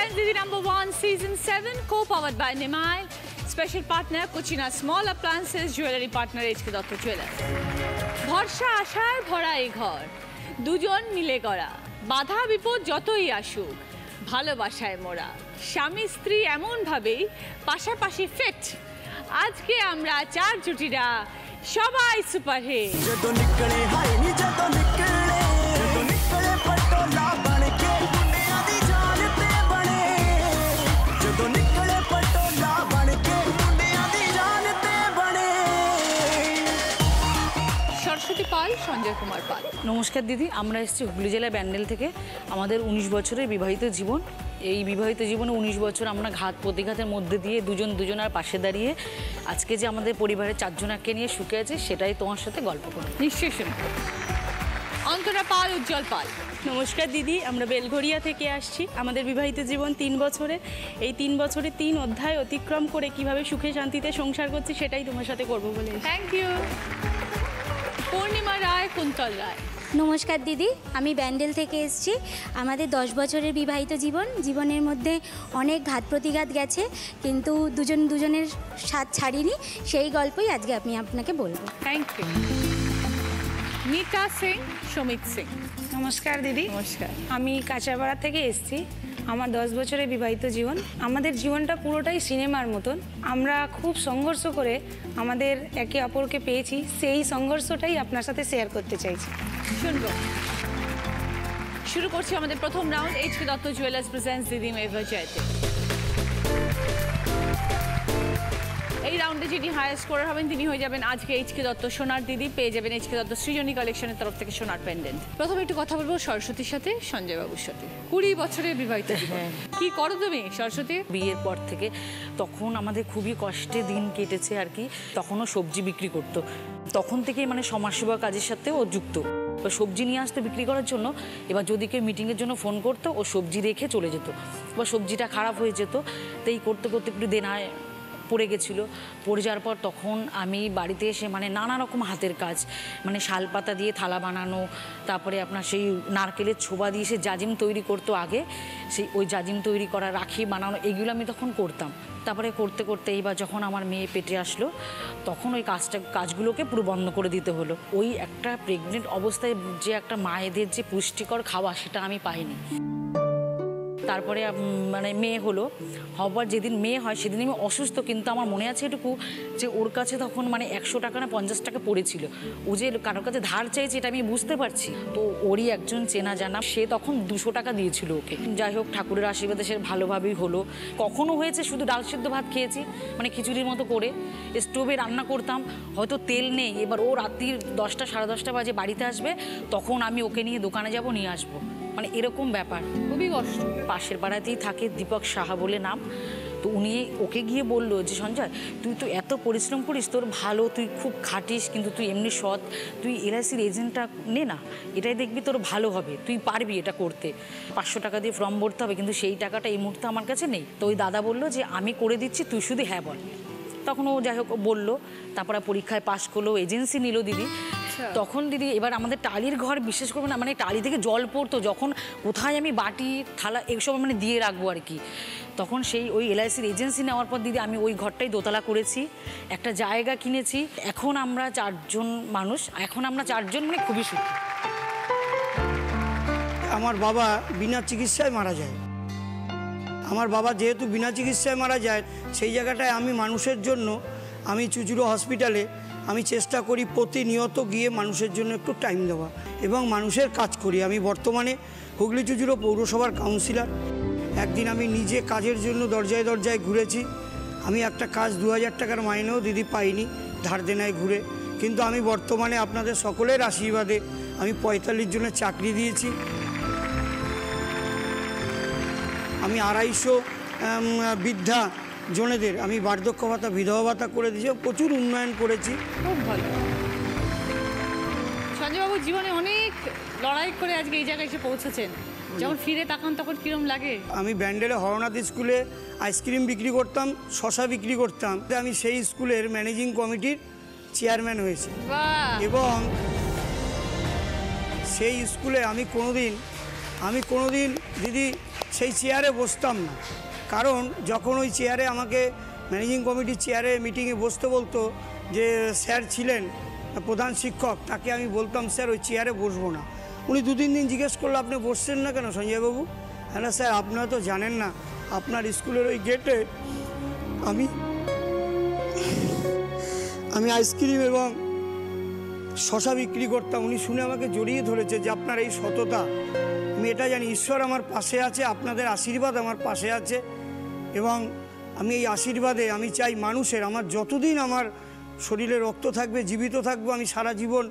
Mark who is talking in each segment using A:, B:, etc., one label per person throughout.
A: presents Didi #1 Season 7 co-powered by Nimai. Special partner Cucina Small Appliances, Jewelry partner HK Datta Jewelers. ভরসা আশার ভরা এই ঘর, দুজন মিলে গড়া, বাধা বিপদ যতই আসুক, ভালোবাসায় মোরা, স্বামী স্ত্রী এমন ভাবেই পাশাপাশি ফিট। আজকে আমরা চার জুটিরা সবাই সুপারহিট। সরস্বতী পাল, সঞ্জয় কুমার পাল।
B: নমস্কার দিদি, আমরা এসেছি হুগলি জেলার ব্যান্ডেল থেকে। আমাদের 19 বছরের বিবাহিত জীবন। এই বিবাহিত জীবনে 19 বছর আমরা ঘাত প্রতিঘাতের মধ্যে দিয়ে দুজনার পাশে দাঁড়িয়ে আজকে যে আমাদের পরিবারের চারজনাকে নিয়ে সুখে আছে, সেটাই তোমার সাথে গল্প করি।
A: নিশ্চয়ই শুনুন। অন্তরা পাল, উজ্জ্বল পাল।
C: নমস্কার দিদি, আমরা বেলঘরিয়া থেকে আসছি। আমাদের বিবাহিত জীবন 3 বছরের। এই 3 বছরে 3 অধ্যায় অতিক্রম করে কিভাবে সুখে শান্তিতে সংসার করছি, সেটাই তোমার সাথে করবো বলে।
A: Thank you. পূর্ণিমা রায়, কুন্তল রায়।
D: নমস্কার দিদি, আমি ব্যান্ডেল থেকে এসেছি। আমাদের 10 বছরের বিবাহিত জীবনের মধ্যে অনেক ঘাত প্রতিঘাত গেছে, কিন্তু দুজনের সাথ ছাড়িনি। সেই গল্পই আজকে আমি আপনাকে বলবো।
A: Thank you. নীতা সিং, সমিত সিং।
E: নমস্কার দিদি।
A: নমস্কার।
E: আমি কাঁচাপাড়া থেকে এসেছি। আমার 10 বছরের বিবাহিত জীবন। আমাদের জীবনটা পুরোটাই সিনেমার মতন। আমরা খুব সংঘর্ষ করে আমাদের একে অপরকে পেয়েছি। সেই সংঘর্ষটাই আপনার সাথে শেয়ার করতে চাইছি।
A: শুনবো। শুরু করছি আমাদের প্রথম round. HK Dutta jewellers presents দিদি মেভা জয়তে। এই রাউন্ডে যিনি হায়ার স্কোরার হবেন তিনি হয়ে যাবেন আজকে HK দত্ত সোনার দিদি। পেয়ে যাবেন HK দত্ত সৃজনী কালেকশনের তরফ থেকে সোনার পেন্ডেন্ট। প্রথমে একটু কথা বলবো সরস্বতীর সাথে, সঞ্জয় বাবুর সাথে। 20 বছরের বিবাহিত জীবন। কি করো তুমি সরস্বতী?
B: বিয়ের পর থেকে তখন আমাদের খুবই কষ্টে দিন কেটেছে আর কি। তখনও সবজি বিক্রি করতো। তখন থেকেই মানে সমাজসেবা কাজের সাথে ও যুক্ত। এবার সবজি নিয়ে আসতে বিক্রি করার জন্য, এবার যদি কেউ মিটিংয়ের জন্য ফোন করতো, ও সবজি রেখে চলে যেত। এবার সবজিটা খারাপ হয়ে যেত, তাই করতে করতে একটু দেনায় পড়ে গেছিলো। পড়ে যাওয়ার পর তখন আমি বাড়িতে এসে মানে নানা রকম হাতের কাজ, মানে শালপাতা দিয়ে থালা বানানো, তারপরে আপনার সেই নারকেলের ছোবা দিয়ে সে জাজিম তৈরি করতো আগে, সেই ওই জাজিম তৈরি করা, রাখি বানানো, এগুলো আমি তখন করতাম। তারপরে করতে করতে এইবার যখন আমার মেয়ে পেটে আসলো, তখন ওই কাজগুলোকে পুরো বন্ধ করে দিতে হলো। ওই একটা প্রেগনেন্ট অবস্থায় যে একটা মায়েদের যে পুষ্টিকর খাওয়া, সেটা আমি পাইনি। তারপরে মানে মেয়ে হলো, হবার যেদিন মেয়ে হয় সেদিন আমি অসুস্থ, কিন্তু আমার মনে আছে এটুকু যে ওর কাছে তখন মানে 100 টাকা না 50 টাকা পড়েছিল। ও যে কারোর কাছে ধার চাইছে এটা আমি বুঝতে পারছি। তো ওরই একজন চেনা জানা, সে তখন 200 টাকা দিয়েছিল ওকে। যাই হোক, ঠাকুরের আশীর্বাদে সে ভালোভাবেই হলো। কখনো হয়েছে শুধু ডাল সিদ্ধ ভাত খেয়েছি, মানে খিচুড়ির মতো করে স্টোভে রান্না করতাম, হয়তো তেল নেই। এবার ও রাত্রির 10টা সাড়ে 10টা বাজে বাড়িতে আসবে, তখন আমি ওকে নিয়ে দোকানে যাব, নিয়ে আসবো, মানে এরকম ব্যাপার।
A: খুবই কষ্ট।
B: পাশের পাড়াতেই থাকে, দীপক সাহা বলে নাম। তো উনি ওকে গিয়ে বললো যে সঞ্জয়, তুই তো এত পরিশ্রম করিস, তোর ভালো, তুই খুব খাটিস, কিন্তু তুই এমনি সৎ, তুই LICর এজেন্টটা নে না, এটাই দেখবি তোর ভালো হবে, তুই পারবি এটা করতে। 500 টাকা দিয়ে ফর্ম ভরতে হবে, কিন্তু সেই টাকাটা এই মুহূর্তে আমার কাছে নেই। তো ওই দাদা বললো যে আমি করে দিচ্ছি, তুই শুধু হ্যাঁ বল। তখন ও যাই হোক বললো, তারপরে পরীক্ষায় পাশ করলো, এজেন্সি নিল দিদি। তখন দিদি এবার আমাদের টালির ঘর, বিশেষ করে না মানে টালি থেকে জল পড়তো, যখন কোথায় আমি বাটি থালা এসব মানে দিয়ে রাখবো আর কি। তখন সেই ওই LICর এজেন্সি নেওয়ার পর দিদি আমি ওই ঘরটাই দোতলা করেছি, একটা জায়গা কিনেছি। এখন আমরা 4 মানুষ, এখন আমরা 4 মানে খুবই সুখী।
F: আমার বাবা বিনা চিকিৎসায় মারা যায়। আমার বাবা যেহেতু বিনা চিকিৎসায় মারা যায়, সেই জায়গাটায় আমি মানুষের জন্য, আমি চুচুড়ো হসপিটালে আমি চেষ্টা করি প্রতিনিয়ত গিয়ে মানুষের জন্য একটু টাইম দেওয়া এবং মানুষের কাজ করি। আমি বর্তমানে হুগলি চুচুড়ো পৌরসভার কাউন্সিলর। একদিন আমি নিজে কাজের জন্য দরজায় দরজায় ঘুরেছি। আমি একটা কাজ 2000 টাকার মাইনেও দিদি পাইনি, ধার দেনায় ঘুরে। কিন্তু আমি বর্তমানে আপনাদের সকলের আশীর্বাদে আমি 45 জনের চাকরি দিয়েছি। আমি 250 বৃদ্ধা জনেদের আমি বার্ধক্য ভাতা, বিধবা ভাতা করে দিয়েছি, প্রচুর উন্নয়ন করেছি।
A: খুব ভালো। সঞ্জয়বাবু জীবনে অনেক লড়াই করে আজকে এই জায়গায় এসে পৌঁছেছেন। যখন ফিরে তাকান তখন কিরম লাগে?
F: আমি ব্যান্ডেলে হরনাথ স্কুলে আইসক্রিম বিক্রি করতাম, শশা বিক্রি করতাম। আমি সেই স্কুলের ম্যানেজিং কমিটির চেয়ারম্যান হয়েছি এবং সেই স্কুলে আমি কোনোদিন আমি কোনোদিন দিদি সেই চেয়ারে বসতাম না, কারণ যখন ওই চেয়ারে আমাকে ম্যানেজিং কমিটির চেয়ারে মিটিংয়ে বসতে বলতো, যে স্যার ছিলেন প্রধান শিক্ষক, তাকে আমি বলতাম স্যার ওই চেয়ারে বসবো না। উনি 2-3 দিন জিজ্ঞেস করলো আপনি বসছেন না কেন সঞ্জয়বাবু? হ্যাঁ স্যার আপনারা তো জানেন না, আপনার স্কুলের ওই গেটে আমি আইসক্রিম এবং শশা বিক্রি করতাম। উনি শুনে আমাকে জড়িয়ে ধরেছে যে আপনার এই সততা, আমি এটা জানি ঈশ্বর আমার পাশে আছে, আপনাদের আশীর্বাদ আমার পাশে আছে, এবং আমি এই আশীর্বাদে আমি চাই মানুষের, আমার যতদিন আমার শরীরে রক্ত থাকবে, জীবিত থাকবো, আমি সারা জীবন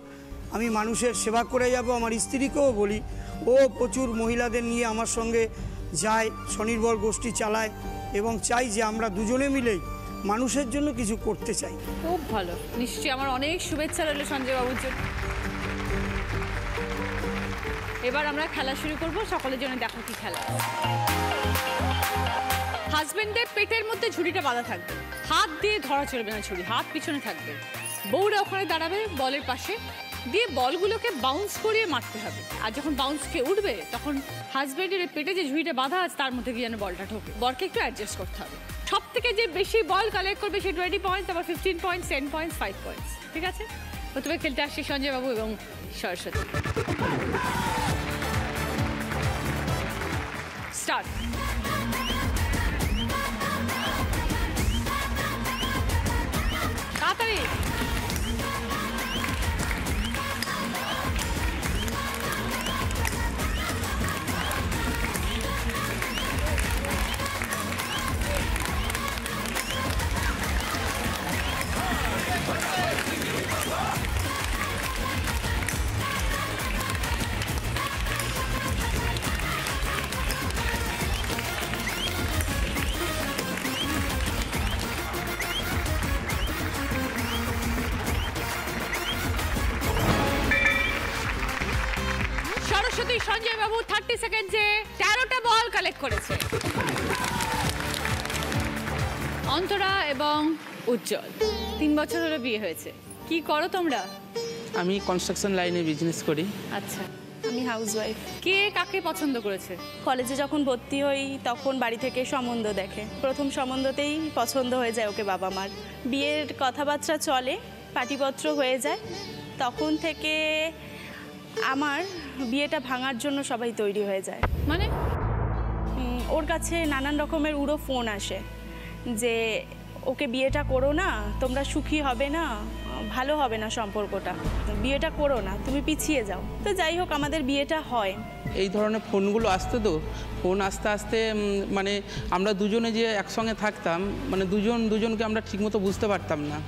F: আমি মানুষের সেবা করে যাব। আমার স্ত্রীকেও বলি, ও প্রচুর মহিলাদের নিয়ে আমার সঙ্গে যায়, স্বনির্ভর গোষ্ঠী চালায়, এবং চাই যে আমরা দুজনে মিলেই মানুষের জন্য কিছু করতে চাই।
A: খুব ভালো, নিশ্চয়ই আমার অনেক শুভেচ্ছা রইল সঞ্জয় বাবুর জন্য। এবার আমরা খেলা শুরু করব, সকলের জন্য দেখো কি খেলা। হাজবেন্ডের পেটের মধ্যে ঝুড়িটা বাঁধা থাকবে, হাত দিয়ে ধরা চলবে না ঝুড়ি, হাত পিছনে থাকবে। বউরা ওখানে দাঁড়াবে বলের পাশে, দিয়ে বলগুলোকে বাউন্স করিয়ে মারতে হবে। আর যখন বাউন্সকে উঠবে তখন হাজবেন্ডের পেটে যে ঝুড়িটা বাঁধা আছে তার মধ্যে গিয়ে যেন বলটা ঢোকে। বরকে একটু অ্যাডজাস্ট করতে হবে। সব থেকে যে বেশি বল কালেক্ট করবে সে 20 পয়েন্টস, আবার 15 পয়েন্টস, 10 পয়েন্টস, 5 পয়েন্টস। ঠিক আছে, প্রথমে খেলতে আসছি সঞ্জয় বাবু এবং সরস্বতী। স্টার্ট। তাড়াতাড়ি। সরস্বতী সঞ্জয় বাবু 30 সেকেন্ডে 13টা বল কালেক্ট করেছে। অন্তরা এবং উজ্জ্বল 3 বছর হলো বিয়ে হয়েছে। কি করো তোমরা?
G: আমি কনস্ট্রাকশন লাইনে বিজনেস করি।
A: আচ্ছা,
C: আমি হাউসওয়াইফ।
A: কে কাকে পছন্দ করেছে?
C: কলেজে যখন ভর্তি হই তখন বাড়ি থেকে সম্বন্ধ দেখে, প্রথম সম্বন্ধতেই পছন্দ হয়ে যায় ওকে বাবা মার। বিয়ের কথাবার্তা চলে, পাটিপত্র হয়ে যায়, তখন থেকে আমার বিয়েটা ভাঙার জন্য সবাই তৈরি হয়ে যায়।
A: মানে
C: ওর কাছে নানান রকমের উড়ো ফোন আসে যে ওকে বিয়েটা করো না, তোমরা সুখী হবে না, ভালো হবে না সম্পর্কটা, বিয়েটা করো না, তুমি পিছিয়ে যাও। তো যাই হোক আমাদের বিয়েটা হয়।
G: এই ধরনের ফোনগুলো আসতো, তো ফোন আস্তে আস্তে মানে আমরা দুজনে যে একসঙ্গে থাকতাম, মানে দুজনকে আমরা ঠিকমতো বুঝতে পারতাম না,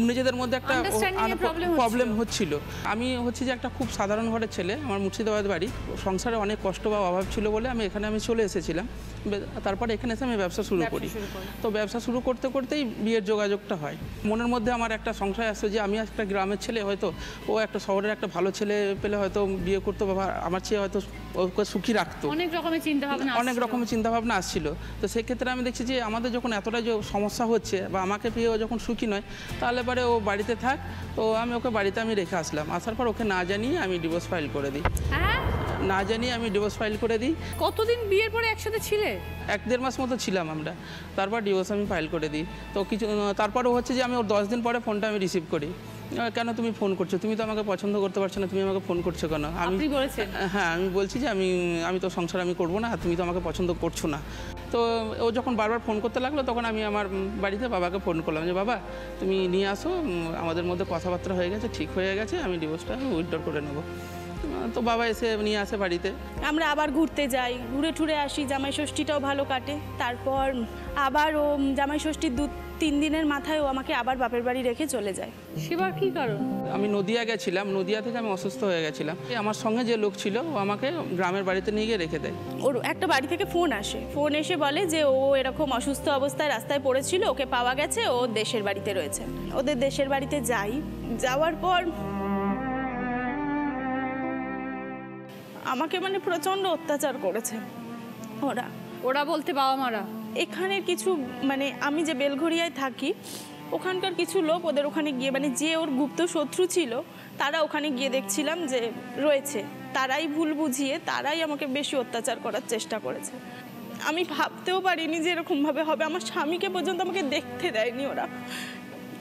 G: নিজেদের মধ্যে একটা প্রবলেম হচ্ছিল। আমি হচ্ছে যে একটা খুব সাধারণ ঘরের ছেলে, আমার মুর্শিদাবাদ বাড়ি, সংসারে অনেক কষ্ট বা অভাব ছিল বলে আমি এখানে চলে এসেছিলাম। তারপরে এখানে এসে আমি ব্যবসা শুরু করি। তো ব্যবসা শুরু করতে করতেই বিয়ের যোগাযোগটা হয়। মনের মধ্যে আমার একটা সংশয় আসছে যে আমি একটা গ্রামের ছেলে, হয়তো ও একটা শহরের একটা ভালো ছেলে পেলে হয়তো বিয়ে করতো, বা আমার চেয়ে হয়তো ওকে সুখী রাখতো।
A: অনেক রকমের
G: চিন্তাভাবনা আসছিল। তো সেক্ষেত্রে আমি দেখছি যে আমাদের যখন এতটা যে সমস্যা হচ্ছে বা আমাকে পেয়ে ও যখন সুখী নয়, তাহলে পরে ও বাড়িতে থাক। তো আমি ওকে বাড়িতে রেখে আসলাম। আসার পর ওকে না জানিয়ে আমি ডিভোর্স ফাইল করে দিই। না জানিয়ে আমি ডিভোর্স ফাইল করে দিই।
A: কতদিন বিয়ের পরে একসাথে ছিলে?
G: 1-1.5 মাস মতো ছিলাম আমরা। তারপর ডিভোর্স আমি ফাইল করে দিই। তো তারপরে হচ্ছে যে আমি ওর 10 দিন পরে ফোনটা আমি রিসিভ করি। কেন তুমি ফোন করছো? তুমি তো আমাকে পছন্দ করতে পারছো না, তুমি আমাকে ফোন করছো কেন?
A: আপনি বলেছেন?
G: হ্যাঁ, আমি বলছি যে আমি তো সংসার আমি করবো না, তুমি তো আমাকে পছন্দ করছো না। তো ও যখন বারবার ফোন করতে লাগলো, তখন আমি আমার বাড়িতে বাবাকে ফোন করলাম যে বাবা তুমি নিয়ে আসো, আমাদের মধ্যে কথাবার্তা হয়ে গেছে, ঠিক হয়ে গেছে, আমি ডিভোর্সটা উইথড্র করে নেবো। তো বাবা এসে নিয়ে আসে বাড়িতে।
C: আমরা আবার ঘুরতে যাই, ঘুরে ঠুরে আসি, জামাই ষষ্ঠীটাও ভালো কাটে। তারপর আবার ও জামাই ষষ্ঠীর 2-3 দিনের মাথায় ও আমাকে আবার বাপের বাড়ি রেখে চলে যায়।
A: সেবার কি কারণ?
G: আমি নদিয়া গেছিলাম, নদিয়া থেকে আমি অসুস্থ হয়ে গেছিলাম। আমার সঙ্গে যে লোক ছিল ও আমাকে গ্রামের বাড়িতে নিয়ে গিয়ে রেখে দেয়।
C: ওর একটা বাড়ি থেকে ফোন আসে, ফোন এসে বলে যে ও এরকম অসুস্থ অবস্থায় রাস্তায় পড়েছিল, ওকে পাওয়া গেছে, ও দেশের বাড়িতে রয়েছে। ওদের দেশের বাড়িতে যাই, যাওয়ার পর আমাকে মানে প্রচণ্ড অত্যাচার করেছে
A: ওরা বলতে বাবা মারা?
C: এখানে কিছু মানে আমি যে বেলঘরিয়ায় থাকি ওখানকার কিছু লোক ওদের ওখানে গিয়ে মানে যে ওর গুপ্ত শত্রু ছিল তারা ওখানে গিয়ে দেখছিলাম যে রয়েছে, তারাই ভুল বুঝিয়ে তারাই আমাকে বেশি অত্যাচার করার চেষ্টা করেছে। আমি ভাবতেও পারিনি যে এরকমভাবে হবে। আমার স্বামীকে পর্যন্ত আমাকে দেখতে দেয়নি, ওরা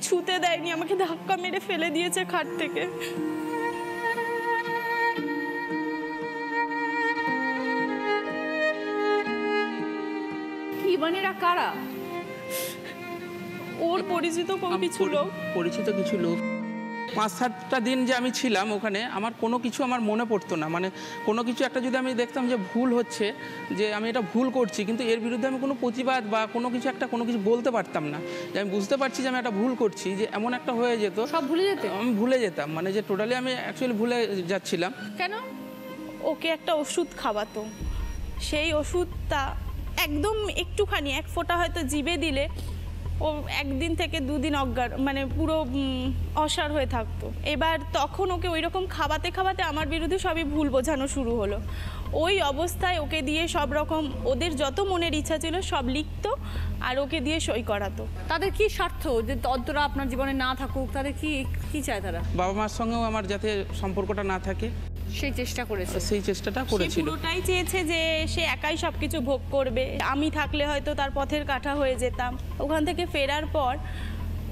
C: ছুতে দেয়নি, আমাকে ধাক্কা মেরে ফেলে দিয়েছে খাট থেকে।
A: কি মানে এরা কারা?
C: ওর পরিচিত কিছু লোক,
G: পরিচিত কিছু লোক। 5-7টা দিন যে আমি ছিলাম ওখানে, আমার কোনো কিছু আমার মনে পড়তো না। মানে কোনো কিছু একটা যদি আমি দেখতাম যে ভুল হচ্ছে, যে আমি এটা ভুল করছি, কিন্তু এর বিরুদ্ধে আমি কোনো প্রতিবাদ বা কোনো কিছু বলতে পারতাম না। যে আমি বুঝতে পারছি যে আমি একটা ভুল করছি, যে এমন একটা হয়ে যেত,
A: সব ভুলে যেতে,
G: আমি ভুলে যেতাম। মানে যে টোটালি আমি অ্যাকচুয়ালি ভুলে যাচ্ছিলাম।
C: কেন? ওকে একটা ওষুধ খাওয়াতো, সেই ওষুধটা একদম একটুখানি এক ফোঁটা হয়তো জিভে দিলে ও 1 দিন থেকে 2 দিন অজ্ঞান, মানে পুরো অসাড় হয়ে থাকতো। এবার তখন ওকে ওই রকম খাওয়াতে খাওয়াতে আমার বিরুদ্ধে সবই ভুল বোঝানো শুরু হলো। ওই অবস্থায় ওকে দিয়ে সব রকম ওদের যত মনের ইচ্ছা ছিল সব লিখতো আর ওকে দিয়ে সই করাতো।
A: তাদের কি স্বার্থ যে অন্তরা আপনার জীবনে না থাকুক? তাদের কি চায় তারা?
G: বাবা মার সঙ্গেও আমার যাতে সম্পর্কটা না থাকে
A: সেই চেষ্টা করেছে,
G: সেই চেষ্টাটা করেছিল।
C: পুরোটাই চেয়েছে যে সে একাই সবকিছু ভোগ করবে। আমি থাকলে হয়তো তার পথের কাঁটা হয়ে যেতাম। ওখান থেকে ফেরার পর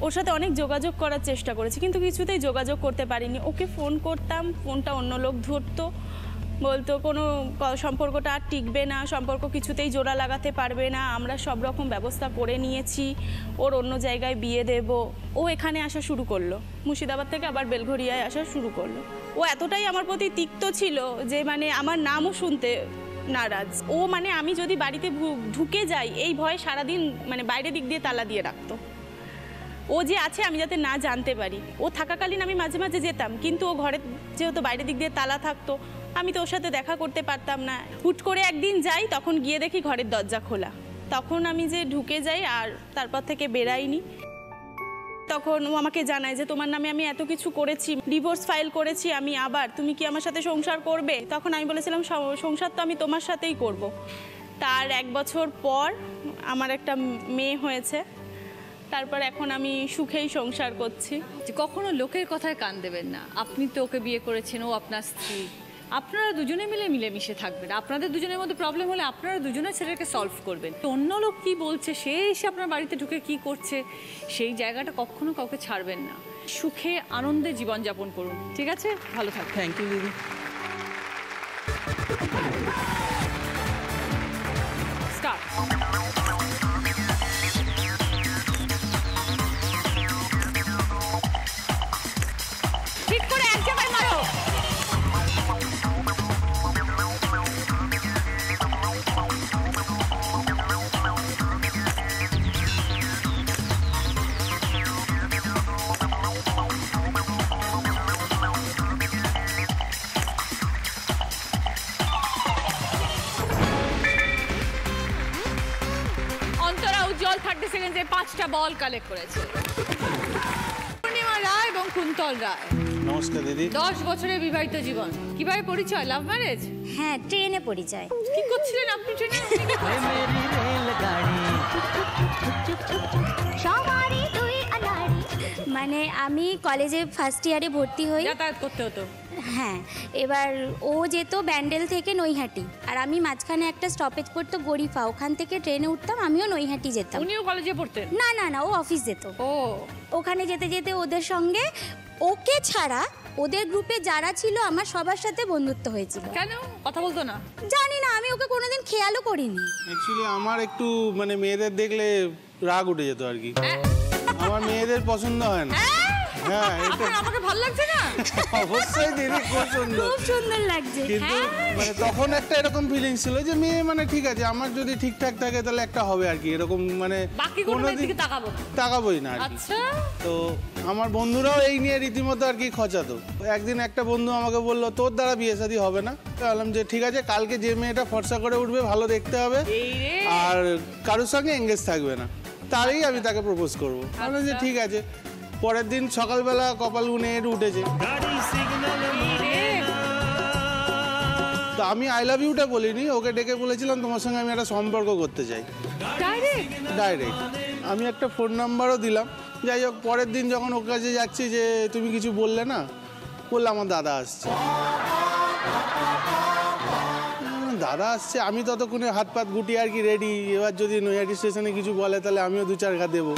C: ওর সাথে অনেক যোগাযোগ করার চেষ্টা করেছি, কিন্তু কিছুতেই যোগাযোগ করতে পারিনি। ওকে ফোন করতাম, ফোনটা অন্য লোক ধরতো, বলতো কোনো সম্পর্কটা আর টিকবে না, সম্পর্ক কিছুতেই জোড়া লাগাতে পারবে না, আমরা সব রকম ব্যবস্থা করে নিয়েছি, ওর অন্য জায়গায় বিয়ে দেব। ও এখানে আসা শুরু করলো, মুর্শিদাবাদ থেকে আবার বেলঘরিয়ায় আসা শুরু করলো। ও এতটাই আমার প্রতি তিক্ত ছিল যে মানে আমার নামও শুনতে নারাজ। ও মানে আমি যদি বাড়িতে ঢুকে যাই এই ভয়ে সারাদিন মানে বাইরের দিক দিয়ে তালা দিয়ে রাখতো, ও যে আছে আমি যাতে না জানতে পারি। ও থাকাকালীন আমি মাঝে মাঝে যেতাম, কিন্তু ও ঘরে যেহেতু বাইরের দিক দিয়ে তালা থাকতো, আমি তো ওর সাথে দেখা করতে পারতাম না। হুট করে একদিন যাই, তখন গিয়ে দেখি ঘরের দরজা খোলা। তখন আমি যে ঢুকে যাই আর তারপর থেকে বেরাইনি। তখন ও আমাকে জানায় যে তোমার নামে আমি এত কিছু করেছি, ডিভোর্স ফাইল করেছি আমি, আবার তুমি কি আমার সাথে সংসার করবে? তখন আমি বলেছিলাম সংসার তো আমি তোমার সাথেই করব। তার 1 বছর পর আমার একটা মেয়ে হয়েছে, তারপর এখন আমি সুখেই সংসার করছি।
A: কখনো লোকের কথায় কান দেবেন না। আপনি তো ওকে বিয়ে করেছেন, ও আপনার স্ত্রী, আপনারা দুজনে মিলেমিশে থাকবেন। আপনাদের দুজনের মধ্যে প্রবলেম হলে আপনারা দুজনে সেটাকে সলভ করবেন। অন্য লোক কি বলছে, সে এসে আপনার বাড়িতে ঢুকে কি করছে, সেই জায়গাটা কখনো কাউকে ছাড়বেন না। সুখে আনন্দে জীবনযাপন করুন, ঠিক আছে? ভালো থাকবেন।
G: থ্যাংক ইউ দিদি।
A: স্টার্ট। ঠিক করে এক জায়গায় মারো। অন্তরা উজ্জ্বল 30 সেকেন্ডে 5টা বল কালেক্ট করেছে। পূর্ণিমা রায় এবং কুন্তল রায়।
H: নমস্কার দিদি।
A: 10 বছরের বিবাহিত জীবন। কিভাবে পরিচয়? Love marriage?
D: হ্যাঁ, ট্রেনে পরিচয়।
A: কি করছিলেন আপনি ট্রেনে?
D: মানে আমি কলেজে ফার্স্ট ইয়ারে ভর্তি হই,
A: যাতায়াত করতে হতো।
D: হ্যাঁ, এবার ও যেত ব্যান্ডেল থেকে নৈহাটি, আর আমি মাঝখানে একটা স্টপেজ পড়তো গরিফা, ওখান থেকে ট্রেনে উঠতাম, আমিও নৈহাটি যেতাম।
A: উনিও কলেজে পড়তেন?
D: না না না, ও অফিস যেত।
A: ও,
D: ওখানে যেতে যেতে ওদের সঙ্গে, ওকে ছাড়া ওদের গ্রুপে যারা ছিল আমার সবার সাথে বন্ধুত্ব হয়েছিল।
A: কেন কথা বলতো না?
D: জানি না, আমি ওকে কোনোদিন খেয়ালও করিনি।
H: অ্যাকচুয়ালি আমার একটু মানে মেয়েদের দেখলে রাগ উঠে যেত আর কি। আমার মেয়েদের পছন্দ হয় না। হ্যাঁ, এটা
A: আমাকে ভালো লাগছে না।
H: অবশ্যই দিদি, খুব সুন্দর,
D: খুব সুন্দর লাগছে।
H: কিন্তু মানে তখন একটা এরকম ফিলিং ছিল যে মেয়ে মানে ঠিক আছে, আমার যদি ঠিকঠাক থাকে তাহলে একটা হবে আর কি, এরকম মানে
A: বাকি কোনো মেয়ের দিকে তাকাবো না,
H: তাকাবোই না আর কি।
A: আচ্ছা।
H: তো আমার বন্ধুরাও এই নিয়ে রীতিমতো আর কি খচাতো। একদিন একটা বন্ধু আমাকে বললো তোর দ্বারা বিয়ে শাদী হবে না। বললাম যে ঠিক আছে, কালকে যে মেয়েটা ফর্সা করে উঠবে, ভালো দেখতে হবে, আর কারোর সঙ্গে এঙ্গেজ থাকবে না, তারই আমি তাকে প্রপোজ করবো। বললাম যে ঠিক আছে। পরের দিন সকালবেলা কপাল গুনে উঠেছে, তো আমি আই লাভ ইউটা বলিনি, ওকে ডেকে বলেছিলাম তোমার সঙ্গে আমি একটা সম্পর্ক করতে চাই, ডাইরেক্ট। আমি একটা ফোন নাম্বারও দিলাম, যাই হোক, পরের দিন যখন ওর কাছে যাচ্ছি যে তুমি কিছু বললে না, বললে আমার দাদা আসছে। দাদা আসছে, আমি ততক্ষণে হাত পাত গুটিয়ে আর কি রেডি। এবার যদি নৈহাটি স্টেশনে কিছু বলে তাহলে আমিও 2-4 ঘা দেবো।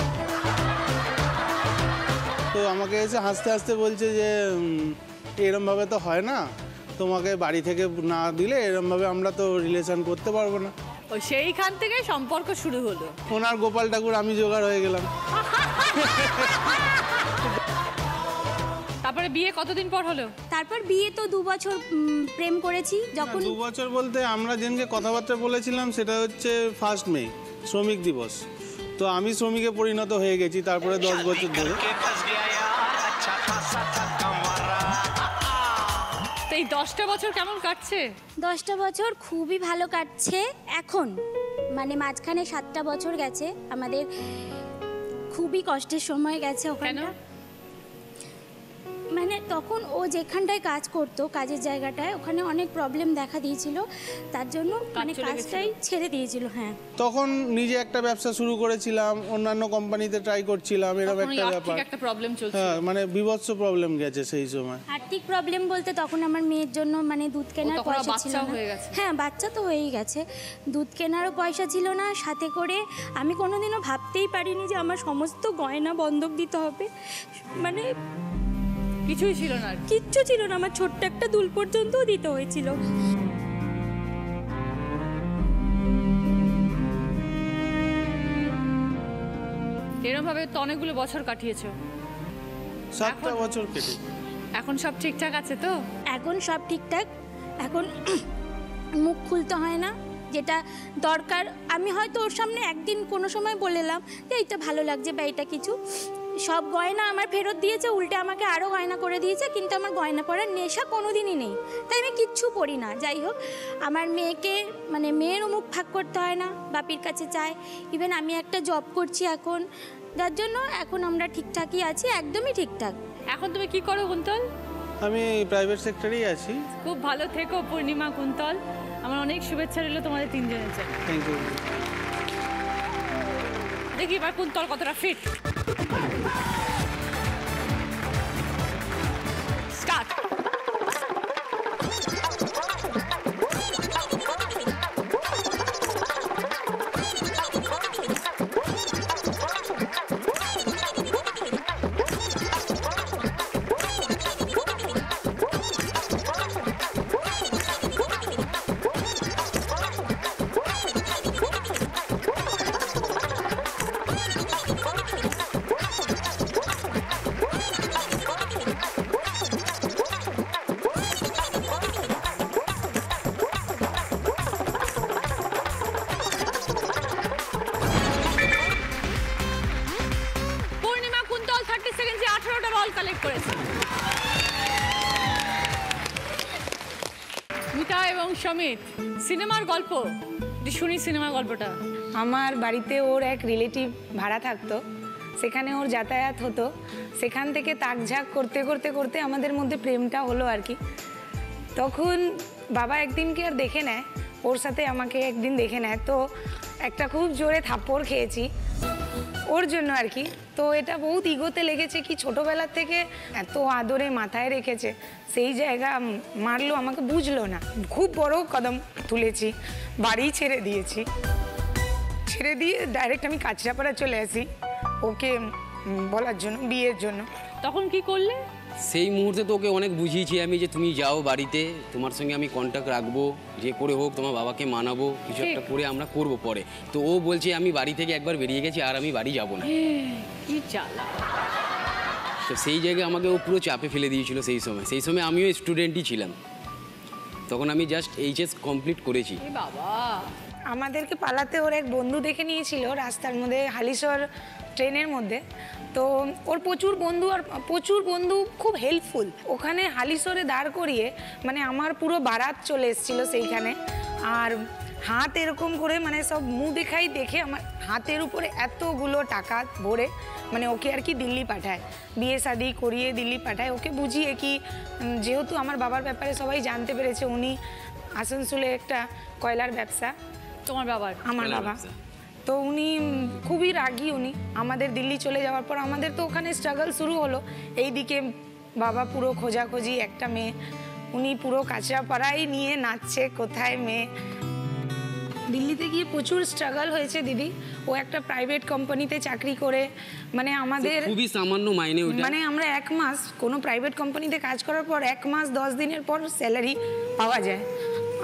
H: তো আমাকে এসে হাসতে হাসতে বলছে যে এরমভাবে তো হয় না, তোমাকে বাড়ি থেকে না দিলে এরমভাবে আমরা তো রিলেশন করতে পারবো না।
A: ও সেইখান থেকে সম্পর্ক শুরু হলো।
H: ওনার গোপাল ঠাকুর আমি জোগাড় হয়ে গেলাম।
A: তারপরে বিয়ে কতদিন পর হলো?
D: তারপর বিয়ে তো 2 বছর প্রেম করেছি। যখন
H: 2 বছর বলতে আমরা যেদিনকে কথাবার্তা বলেছিলাম সেটা হচ্ছে 1 মে, শ্রমিক দিবস। তো আমি শ্রমিকে পরিণত হয়ে গেছি তারপরে 10 বছর ধরে।
A: তো এই 10টা বছর কেমন কাটছে?
D: 10টা বছর খুবই ভালো কাটছে এখন। মানে মাঝখানে 7টা বছর গেছে আমাদের, খুবই কষ্টের সময় গেছে ওখানে। মানে তখন ও যেখানটায় কাজ করতো, কাজের জায়গাটায়, ওখানে অনেক প্রবলেম দেখা দিয়েছিল, তার জন্য মানে কাজটাই ছেড়ে দিয়েছিল। হ্যাঁ,
H: তখন নিজে একটা ব্যবসা শুরু করেছিলাম, অন্যান্য কোম্পানিতে ট্রাই করছিলাম, এরকম একটা ব্যাপার।
A: একটা প্রবলেম চলছে।
H: হ্যাঁ, মানে বিভৎস প্রবলেম গেছে সেই সময়।
D: আর্থিক প্রবলেম বলতে তখন আমার মেয়ের জন্য মানে দুধ কেনার পয়সা ছিল না। হ্যাঁ, বাচ্চা তো হয়েই গেছে, দুধ কেনারও পয়সা ছিল না। সাথে করে আমি কোনোদিনও ভাবতেই পারিনি যে আমার সমস্ত গয়না বন্ধক দিতে হবে। মানে
A: কিছুই ছিল না,
D: কিচ্ছু ছিল না, আমার ছোট্ট একটা দুল পর্যন্তও দিতে হয়েছিল।
A: এরকম ভাবে তো অনেকগুলো বছর কাটিয়েছো।
H: 7টা বছর কেটে।
A: এখন সব ঠিকঠাক আছে তো?
D: এখন সব ঠিকঠাক। এখন মুখ খুলতে হয় না, যেটা দরকার। আমি হয়তো ওর সামনে একদিন কোনো সময় বলেলাম যে এইটা ভালো লাগছে বা এটা কিছু, সব গয়না আমার ফেরত দিয়েছে, উল্টে আমাকে আরও গয়না করে দিয়েছে। কিন্তু আমার গয়না পরার নেশা কোনো দিনই নেই, তাই আমি কিচ্ছু পরি না। যাই হোক, আমার মেয়েকে মানে মেয়েরও মুখ ফাঁক করতে হয় না, বাপির কাছে চায়। ইভেন আমি একটা জব করছি এখন, যার জন্য এখন আমরা ঠিকঠাকই আছি, একদমই ঠিকঠাক।
A: এখন তুমি কি করো কুন্তল?
H: আমি প্রাইভেট সেক্টরেই আছি।
A: খুব ভালো থেকো পূর্ণিমা, কুন্তল। আমার অনেক শুভেচ্ছা রইল তোমাদের 3 জনের জন্য।
H: Thank you.
A: দেখি এবার কুন্তল কতটা ফিট। স্টার্ট। কালেক্ট করেছে। মিতা এবং সমিত, সিনেমার গল্প শুনি। সিনেমার গল্পটা,
E: আমার বাড়িতে ওর এক রিলেটিভ ভাড়া থাকতো, সেখানে ওর যাতায়াত হতো। সেখান থেকে তাকঝাক করতে করতে করতে আমাদের মধ্যে প্রেমটা হলো আর কি। তখন বাবা একদিনকে আর দেখে নেয়, ওর সাথে আমাকে একদিন দেখে নেয়, তো একটা খুব জোরে থাপ্পড় খেয়েছি ওর জন্য আর কি। তো এটা বহুত ইগোতে লেগেছে কি ছোটোবেলার থেকে এত আদরে মাথায় রেখেছে, সেই জায়গা মারলো, আমাকে বুঝলো না। খুব বড় কদম তুলেছি, বাড়ি ছেড়ে দিয়েছি, ছেড়ে দিয়ে ডাইরেক্ট আমি কাঁচরাপাড়া চলে আসি ওকে বলার জন্য, বিয়ের জন্য।
A: তখন কি করলে?
I: সেই মুহূর্তে তো ওকে অনেক বুঝিয়েছি আমি যে তুমি যাও বাড়িতে, তোমার সঙ্গে আমি কন্ট্যাক্ট রাখবো, যে করে হোক তোমার বাবাকে মানাবো, কিছু একটা করে আমরা করব পরে। তো ও বলছে আমি বাড়ি থেকে একবার বেরিয়ে গেছি আর আমি বাড়ি যাব না।
A: কি চালা!
I: তো সেই জায়গায় আমাকে ও পুরো চাপে ফেলে দিয়েছিল। সেই সময় আমিও স্টুডেন্টই ছিলাম, তখন আমি জাস্ট এইচএস কমপ্লিট করেছি।
A: বাবা,
E: আমাদেরকে পালাতে ওর এক বন্ধু দেখে নিয়েছিল রাস্তার মধ্যে, হালিশহর ট্রেনের মধ্যে। তো ওর প্রচুর বন্ধু খুব হেল্পফুল। ওখানে হালিশহরে দাঁড় করিয়ে মানে আমার পুরো বারাত চলে এসেছিলো সেইখানে। আর হাত এরকম করে মানে সব মুখ দেখাই দেখে আমার হাতের উপরে এতগুলো টাকা ভরে মানে ওকে আর কি দিল্লি পাঠায়, বিয়ে শাদি করিয়ে দিল্লি পাঠায়। ওকে বুঝিয়ে কি, যেহেতু আমার বাবার ব্যাপারে সবাই জানতে পেরেছে, উনি আসানসোলে একটা কয়লার ব্যবসা,
A: তোমার বাবার?
E: আমার বাবা। তো উনি খুবই রাগী। উনি আমাদের দিল্লি চলে যাওয়ার পর আমাদের তো ওখানে স্ট্রাগল শুরু হলো। এইদিকে বাবা পুরো খোঁজাখুঁজি একটা মেয়ে, উনি পুরো কাঁচরাপাড়াই নিয়ে নাচছে কোথায় মেয়ে। দিল্লিতে গিয়ে প্রচুর স্ট্রাগল হয়েছে দিদি। ও একটা প্রাইভেট কোম্পানিতে চাকরি করে, মানে আমাদের
I: খুবই সামান্য মাইনে ওটা,
E: মানে আমরা 1 মাস কোনো প্রাইভেট কোম্পানিতে কাজ করার পর 1 মাস 10 দিনের পর স্যালারি পাওয়া যায়।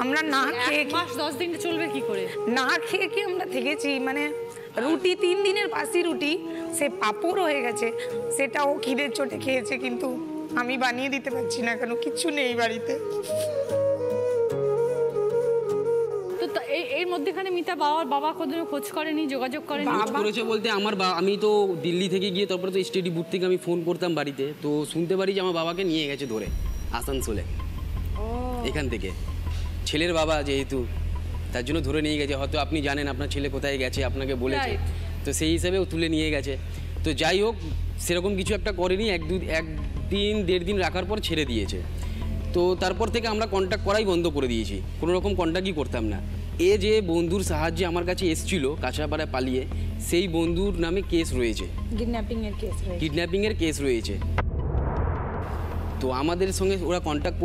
E: আমরা না খেয়ে
A: 1 মাস 10 দিন চলবে কি করে?
E: না খেয়ে কি আমরা থেকেছি, মানে রুটি 3 দিনের বাসি রুটি, সে পাঁপড় হয়ে গেছে, সেটাও খিদের চোটে খেয়েছে। কিন্তু আমি বানিয়ে দিতে পারছি না, কেন কিচ্ছু নেই বাড়িতে।
A: তো এর মধ্যেখানে মিতা বাবা কোনোদিনও খোঁজ করেনি, যোগাযোগ করেনি?
I: খোঁজ করেছে বলতে আমি তো দিল্লি থেকে গিয়ে তারপরে তো স্টেডি বুথ থেকে আমি ফোন করতাম বাড়িতে, তো শুনতে পারি যে আমার বাবাকে নিয়ে গেছে ধরে আসানসোলে। এখান থেকে ছেলের বাবা যেহেতু, তার জন্য ধরে নিয়ে গেছে। হয়তো আপনি জানেন আপনার ছেলে কোথায় গেছে, আপনাকে বলেছে, তো সেই হিসাবেও তুলে নিয়ে গেছে। তো যাই হোক, সেরকম কিছু একটা করেনি। 1-1.5 দিন রাখার পর ছেড়ে দিয়েছে। তো তারপর থেকে আমরা কন্ট্যাক্ট করাই বন্ধ করে দিয়েছি, কোনো রকম কন্ট্যাক্টই করতাম না। এ যে বন্ধুর সাহায্যে আমার কাছে এসেছিল কাঁচরাপাড়ায় পালিয়ে, সেই বন্ধুর নামে কেস রয়েছে, কিডন্যাপিংয়ের কেস রয়েছে। তো আমাদের সঙ্গে ওরা কন্ট্যাক্ট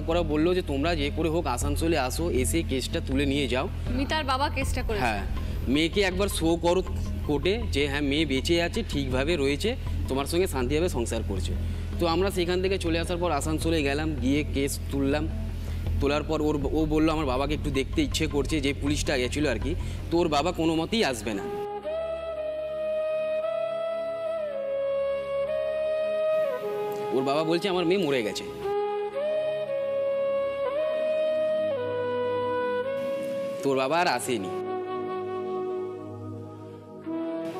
I: করা বললো যে তোমরা যে করে হোক আসানসোলে আসো, এসে কেসটা তুলে নিয়ে যাও।
A: মিতার বাবা কেসটা করেছে?
I: হ্যাঁ, মেয়েকে একবার শো করো কোর্টে যে হ্যাঁ মেয়ে বেঁচে আছে, ঠিকভাবে রয়েছে, তোমার সঙ্গে শান্তিভাবে সংসার করছে। তো আমরা সেখান থেকে চলে আসার পর আসানসোলে গেলাম, গিয়ে কেস তোলার পর ও বললো আমার বাবাকে একটু দেখতে ইচ্ছে করছে, যে পুলিশটা গেছিলো আর কি। তো ওর বাবা কোনো মতেই আসবে না। ওর বাবা বলছে আমার মেয়ে মরে গেছে। তোর বাবা আর আসেনি।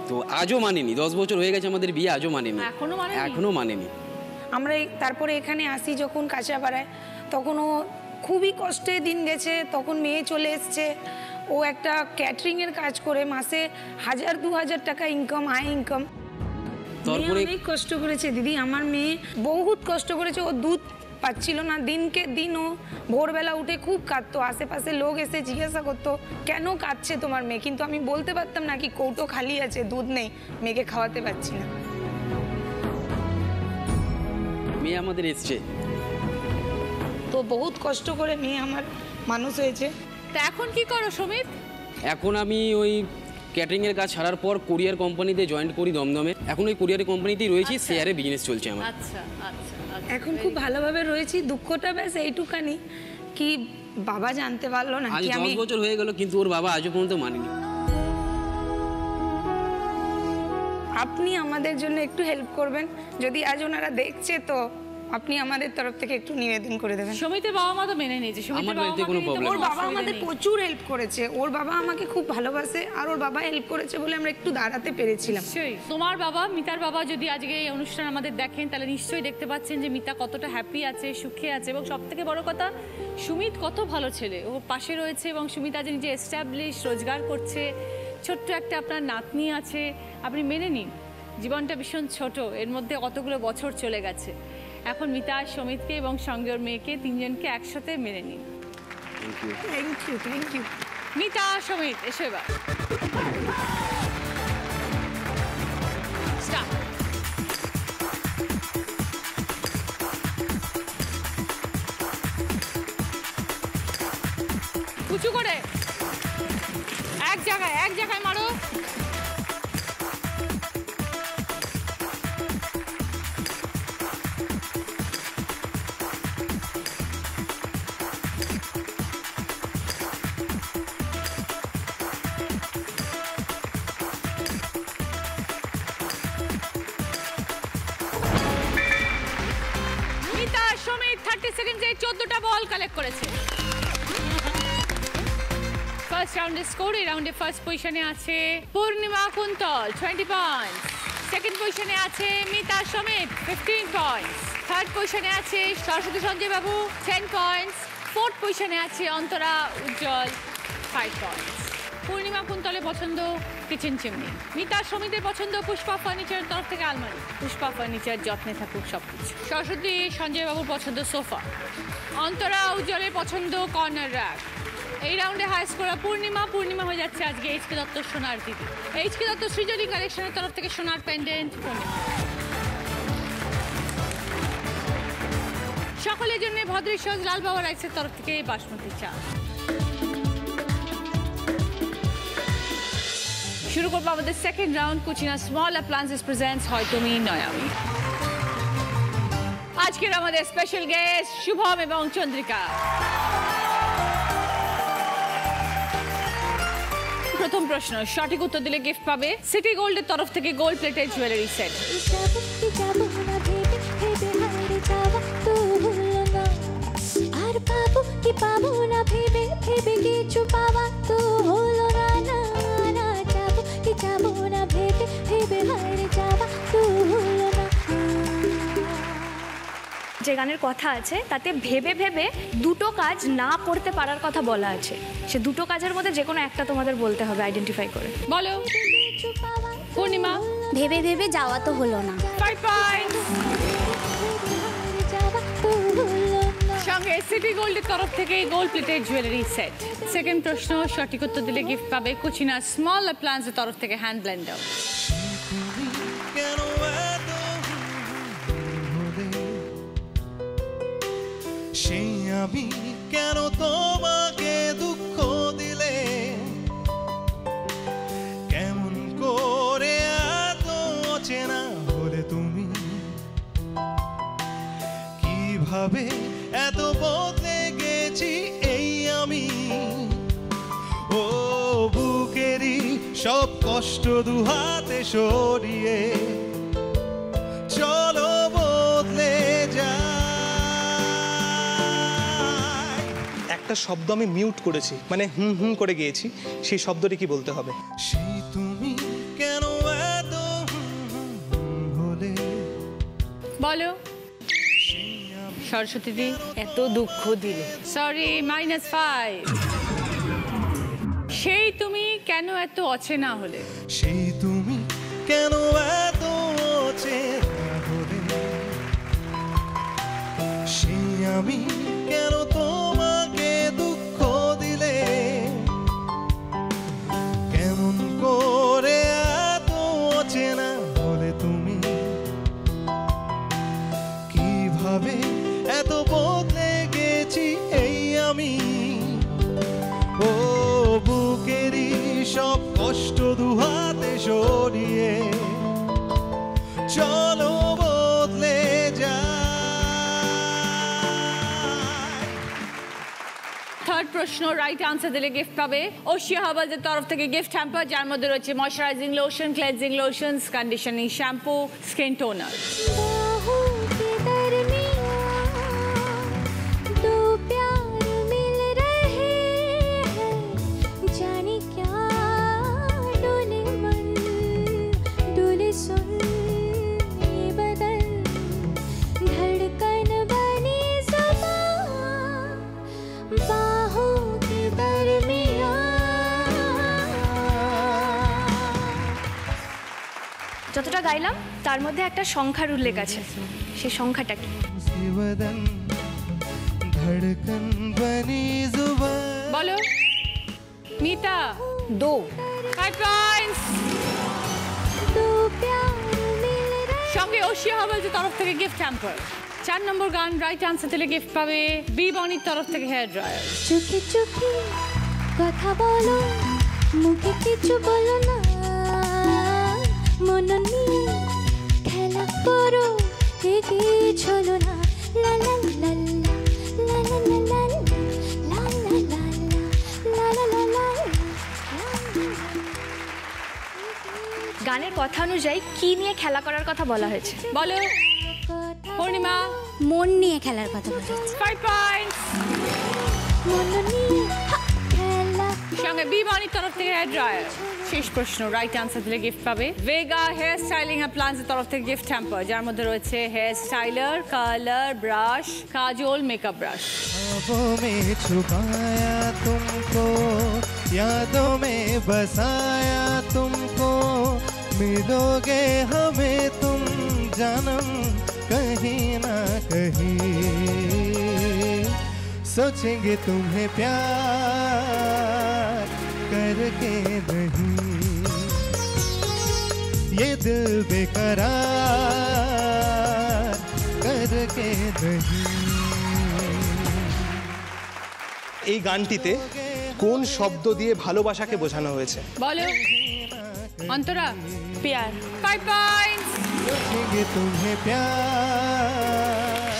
I: তো আজও মানেনি, 10 বছর হয়ে গেছে আমাদের বিয়ে, আজও মানেনি, এখনো মানেনি।
E: আমরা তারপরে এখানে আসি যখন কাঁচরাপাড়ায়, তখন ও খুবই কষ্টে দিন গেছে। তখন মেয়ে চলে এসছে, ও একটা ক্যাটারিংয়ের কাজ করে মাসে 1000-2000 টাকা ইনকাম। তারপরে অনেক কষ্ট করেছে দিদি, আমার মেয়ে বহুত কষ্ট করেছে। ও দুধ পাচ্ছিল না, দিনকে দিন ও ভোরবেলা উঠে খুব কাঁদতো। আশেপাশে লোক এসে জিজ্ঞাসা করতো কেন কাঁদছে তোমার মেয়ে, কিন্তু আমি বলতে পারতাম না, কি কৌটো খালি আছে, দুধ নেই, মেয়েকে খাওয়াতে পারছি না।
I: মেয়ে আমাদের এসছে,
E: তো বহুত কষ্ট করে মেয়ে আমার মানুষ হয়েছে।
A: তা এখন কি করো সুমিত?
I: এখন আমি ওই ক্যাটারিংয়ের কাজ ছাড়ার পর কোরিয়ার কোম্পানিতে জয়েন করি দমদমে। এখন ওই কোরিয়ার কোম্পানিতেই রয়েছি, শেয়ারে বিজনেস চলছে আমার।
A: আচ্ছা আচ্ছা,
E: এখন খুব ভালোভাবে রয়েছি। দুঃখটা ব্যাস এইটুকানি কি বাবা জানতে পারলো না
I: আজ
E: কি আমি
I: 10 বছর হয়ে গেল, কিন্তু ওর বাবা আজও পর্যন্ত মানেনি।
E: আপনি আমাদের জন্য একটু হেল্প করবেন, যদি আজ ওনারা দেখছে তো আপনি আমাদের তরফ থেকে একটু নিবেদন করে দেবেন।
A: সুমিতের বাবা মা তো মেনে নিয়েছে,
I: আমার বাড়িতে কোনো প্রবলেম
E: ওর বাবা আমাদের প্রচুর হেল্প করেছে। ওর বাবা আমাকে খুব ভালোবাসে, আর ওর বাবা হেল্প করেছে বলে আমরা একটু দাঁড়াতে পেরেছিলাম।
A: নিশ্চয়ই তোমার বাবা, মিতার বাবা যদি আজকে এই অনুষ্ঠান আমাদের দেখেন, তাহলে নিশ্চয়ই দেখতে পাচ্ছেন যে মিতা কতটা হ্যাপি আছে, সুখে আছে, এবং সব থেকে বড় কথা সুমিত কত ভালো ছেলে, ও পাশে রয়েছে, এবং সুমিত আজ নিজে এস্টাবলিশ, রোজগার করছে, ছোট্ট একটা আপনার নাতনি আছে। আপনি মেনে নিন, জীবনটা ভীষণ ছোট, এর মধ্যে কতগুলো বছর চলে গেছে। এখন মিতা আর সুমিতকে এবং সঙ্গে ওর মেয়েকে, 3 জনকে একসাথে মেনে নিন।
E: Thank you.
A: মিতা, সুমিত, এসো এবার। উঁচু করে এক জায়গায় মারো। মিতা, সুমিত 30 সেকেন্ডে 14টা বল কালেক্ট করেছে। ফার্স্ট রাউন্ডে স্কোর, এই রাউন্ডে ফার্স্ট পজিশনে আছে পূর্ণিমা কুন্তল 20 পয়েন্টস, সেকেন্ড পজিশনে আছে মিতা সুমিত 15 পয়েন্টস, থার্ড পজিশনে আছে সরস্বতী সঞ্জয় বাবু 10 পয়েন্টস, ফোর্থ পজিশনে আছে অন্তরা উজ্জ্বল 5 পয়েন্টস। পূর্ণিমা কুন্তলের পছন্দ কিচেন চিমনি, মিতা সুমিতের পছন্দ পুষ্পা ফার্নিচারের তরফ থেকে আলমারি, পুষ্পা ফার্নিচার যত্নে থাকুক সবকিছু। সরস্বতী সঞ্জয় বাবুর পছন্দ সোফা, অন্তরা উজ্জ্বলের পছন্দ কর্নার র্যাক, এই রাউন্ডে হাই স্কোরার পূর্ণিমা হয়ে যাচ্ছে আজকে এইচকে দত্ত সোনার দিদি। এইচকে দত্ত সৃজনী কালেকশনের তরফ থেকে সোনার পেন্ডেন্ট সকলের জন্য ভদ্রেশ্বর লাল বাবা রাইসের তরফ থেকে বাসমতি চা। শুরু করবো আমাদের second round. Kutchina small appliances presents হয় তুমি নয় আমি। আজকের আমাদের স্পেশাল গেস্ট শুভম এবং চন্দ্রিকা। প্রথম প্রশ্ন, সঠিক উত্তর দিলে গিফট পাবে সিটি গোল্ডের তরফ থেকে গোল্ড প্লেটেড জুয়েলারি সেট। আর পাবো কি পাবো না ভেবে ভেবে কিছু পাওয়া তো হলো না, না না যাবো কি যাবো না ভেবে ভেবে হারিয়ে যাওয়া তো হলো না।
J: যে গানের কথা আছে তাতে ভেবে ভেবে দুটো কাজ না করতে পারার কথা বলা আছে। সে দুটো কাজের মধ্যে যে কোনো একটা তোমাদের বলতে হবে আইডেন্টিফাই করে। বলো পূর্ণিমা।
D: ভেবে ভেবে যাওয়া তো হলো না।
A: 5 পয়েন্ট। সঙ্গে সিটি গোল্ডের তরফ থেকে gold plated jewellery set. Second প্রশ্ন, সঠিক উত্তর দিলে গিফট পাবে কুচিনা স্মল অ্যাপ্লায়েন্সের তরফ থেকে হ্যান্ড ব্লেন্ডার।
K: সেই আমি কেন তোমাকে দুঃখ দিলে, কেমন করে এত অচেনা হলে তুমি, কিভাবে এত বদলে গেছি এই আমি। ও বুকেরই সব কষ্ট দুহাতে সরিয়ে চলো বদলে যা।
L: একটা শব্দ আমি মিউট করেছি, মানে হুম হুম করে গিয়েছি, সেই শব্দটি কি বলতে হবে?
K: সেই তুমি কেন এত হলে।
A: বলো সরস্বতী দি।
B: এত দুঃখ দিলে।
A: সরি, -5। সেই তুমি কেন এত অচেনা হলে।
K: সেই তুমি কেন এত অচেনা হলে, সেই আমি কেন তোমাকে দুঃখ দিলে, কেমন করে এত অচেনা হলে তুমি, কিভাবে এত বদলে গেছি এই আমি। ও বুকেরই সব কষ্ট দুহাতে সরিয়ে চলো বদলে যা।
A: থার্ড প্রশ্ন, রাইট আনসার দিলে গিফট পাবে ওশিয়া হার্বালসের তরফ থেকে গিফট হ্যাম্পার, যার মধ্যে রয়েছে moisturising lotion, cleansing lotions, conditioning shampoo, skin toner.
J: যতটা গাইলাম তার মধ্যে একটা সংখ্যার উল্লেখ আছে, সেই সংখ্যাটা কি?
A: বলো মিতা।
J: 2।
A: 5 পয়েন্টস। সঙ্গে ওশিয়া হার্বালসের তরফ থেকে গিফট হ্যাম্পার। 4 নম্বর গান, রাইট আনসার দিলে গিফট পাবে বি বনির তরফ থেকে হেয়ার ড্রায়ার।
M: চোখে চোখে কথা বলো, মুখে কিছু বলো না, মন নিয়ে খেলা করো, এগিয়ে চলো না। লা লা লা লা লা লা লা লা লা লা লা লা লা লা।
J: গানের কথা অনুযায়ী কি নিয়ে খেলা করার কথা বলা হয়েছে?
A: বলো পূর্ণিমা।
D: মন নিয়ে খেলার কথা বলা হয়েছে।
A: 5 পয়েন্টস।
M: মন নিয়ে খেলা।
A: সঙ্গে বি বনির তরফ থেকে হেয়ার ড্রায়ার। শেষ প্রশ্ন, রাইট আনসার দিলে গিফট পাবে ভেগা হেয়ার স্টাইলিং অ্যাপ্লায়েন্সের তরফ থেকে গিফট হ্যাম্পার, যার মধ্যে রয়েছে hair styler, colour, brush, kajal, makeup brush.
K: ख्वाबों में छुपाया तुमको, यादों में बसाया तुमको, मिलोगे हमें तुम जन्म कहीं ना कहीं, सोचेंगे तुम्हें प्यार करके नहीं, ये दिल बेकरार करके नहीं।
L: এই গানটিতে কোন শব্দ দিয়ে ভালোবাসাকে বোঝানো হয়েছে?
A: বলো অন্তরা।
C: প্যার।
A: 5 পয়েন্টস।
K: पूछेंगे तुम्हें प्यार,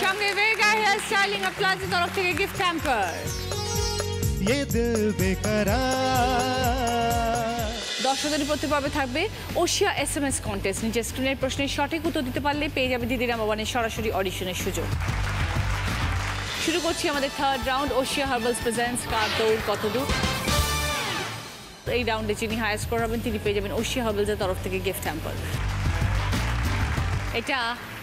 A: সঙ্গে ভেগা হেয়ার স্টাইলিং প্লাজা তরফ থেকে গিফট হ্যাম্পার।
K: ये दिल बेकराর।
A: দর্শকদের প্রতি পর্বে থাকবে ওশিয়া SMS কন্টেস্ট। নিজের স্ক্রিনের প্রশ্নের সঠিক উত্তর দিতে পারলে পেয়ে যাবে দিদি নাম্বার 1-এর সরাসরি অডিশনের সুযোগ। শুরু করছি আমাদের third round, Oshea herbals presents কার দৌড় কত দূর। এই রাউন্ডে যিনি হাই স্কোর হবেন তিনি পেয়ে যাবেন ওশিয়া হার্বালসের তরফ থেকে গিফট হ্যাম্পার। এটা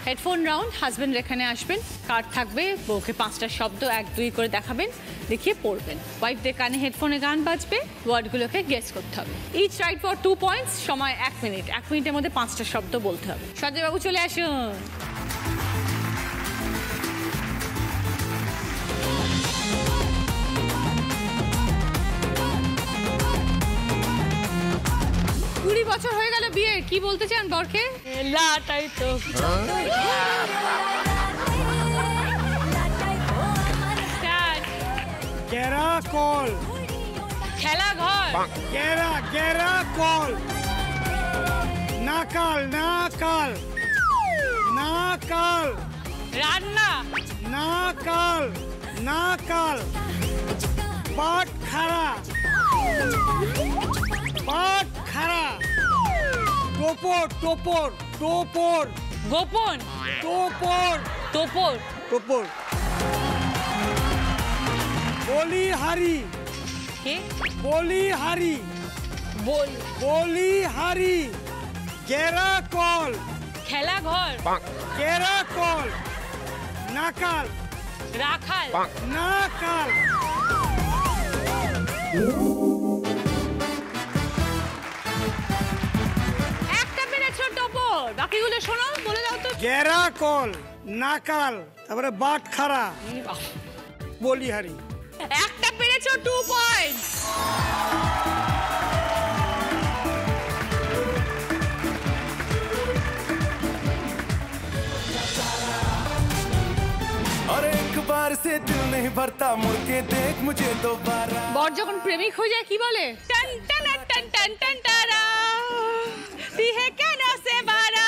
A: হেডফোন রাউন্ড। হাজব্যান্ড এখানে আসবেন, কার্ড থাকবে, বউকে 5টা শব্দ 1-2 করে দেখাবেন, দেখিয়ে পড়বেন। ওয়াইফদের কানে হেডফোনে গান বাজবে, ওয়ার্ডগুলোকে গেস করতে হবে। Each right for 2 points. সময় 1 মিনিট। 1 মিনিটের মধ্যে 5টা শব্দ বলতে হবে। সঞ্জয় বাবু চলে আসুন। বছর হয়ে গেল বিয়ে, কি বলতে চান বরকে? লাটাই তো
F: গেরা কল,
A: খেলা ঘর,
F: গেরা গেরা কল, নাকাল নাকাল নাকাল,
A: রান্না,
F: নাকাল নাকাল, পাট খাড়া, পাট খাড়া, টোপর টোপর টোপর,
A: গোপন,
F: টোপর
A: টোপর,
F: টোপর, বলিহারি,
A: কে?
F: বলিহারি, বলিহারি, গেরা কল,
A: খেলা ঘর,
F: গেরা কল, নাকাল,
A: রাখাল,
F: নাকাল।
A: একটা পেরেছো টোপর, বাকিগুলো শোনো, বলে দাও তো।
F: গেরা কল, নাকাল, তারপরে বাট খাড়া, বলিহারি।
A: একটা পেরেছো 2 পয়েন্টস।
N: और एक बार से दिल नहीं भरता, मुड़ के देख मुझे दोबारा।
A: বর যখন প্রেমিক হয়ে যায় কি বলে? টন টন টন টন টন টারা দিহে কেন সে বারা।